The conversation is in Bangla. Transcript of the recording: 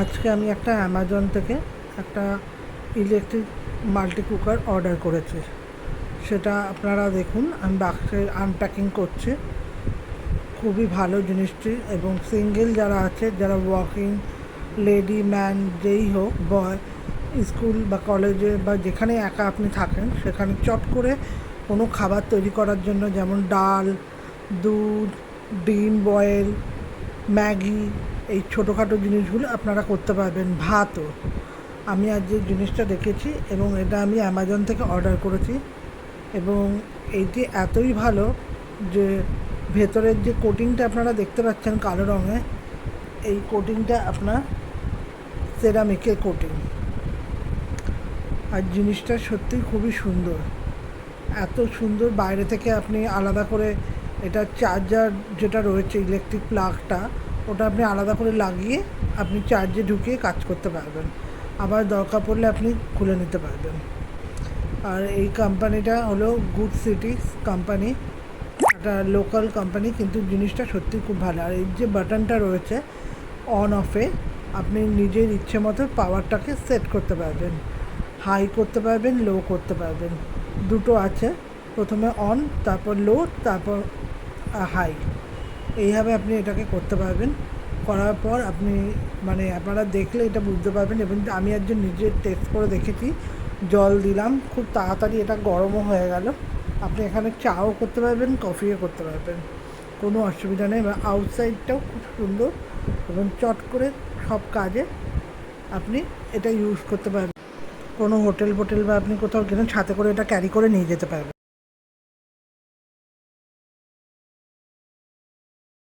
আজকে আমি একটা অ্যামাজন থেকে একটা ইলেকট্রিক মাল্টি কুকার অর্ডার করেছি। সেটা আপনারা দেখুন, আমি বাক্সে আনপ্যাকিং করছি। খুবই ভালো জিনিসটি, এবং সিঙ্গেল যারা আছে, যারা ওয়ার্কিং লেডি ম্যান যেই হোক, বয়, স্কুল বা কলেজে বা যেখানে একা আপনি থাকেন, সেখানে চট করে কোনো খাবার তৈরি করার জন্য, যেমন ডাল, দুধ, ডিম বয়েল, ম্যাগি, এই ছোটোখাটো জিনিসগুলো আপনারা করতে পারবেন। ভাতও। আমি আজ যে জিনিসটা দেখেছি, এবং এটা আমি অ্যামাজন থেকে অর্ডার করেছি, এবং এইটি এতই ভালো যে ভেতরের যে কোটিংটা আপনারা দেখতে পাচ্ছেন কালো রঙে, এই কোটিংটা আপনার সেরামিকের কোটিং। আর জিনিসটা সত্যিই খুবই সুন্দর, এত সুন্দর। বাইরে থেকে আপনি আলাদা করে এটা চার্জার যেটা রয়েছে, ইলেকট্রিক প্লাগটা, ওটা আপনি আলাদা করে লাগিয়ে আপনি চার্জে ঢুকিয়ে কাজ করতে পারবেন। আবার দরকার পড়লে আপনি খুলে নিতে পারবেন। আর এই কোম্পানিটা হলো গুড সিটি কোম্পানি, একটা লোকাল কোম্পানি, কিন্তু জিনিসটা সত্যিই খুব ভালো। আর এই যে বাটনটা রয়েছে অন অফে, আপনি নিজের ইচ্ছে মতো পাওয়ারটাকে সেট করতে পারবেন। হাই করতে পারবেন, লো করতে পারবেন, দুটো আছে। প্রথমে অন, তারপর লো, তারপর হাই। এইভাবে আপনি এটাকে করতে পারবেন। করার পর আপনি আপনারা দেখলে এটা বুঝতে পারবেন। এবং আমি একজন নিজে টেস্ট করে দেখেছি, জল দিলাম, খুব তাড়াতাড়ি এটা গরমও হয়ে গেল। আপনি এখানে চাও করতে পারবেন, কফিও করতে পারবেন, কোনো অসুবিধা নেই। এবং আউটসাইডটাও খুব সুন্দর, এবং চট করে সব কাজে আপনি এটা ইউজ করতে পারবেন। কোনো হোটেল বা আপনি কোথাও গেলেন, সাথে করে এটা ক্যারি করে নিয়ে যেতে পারবেন।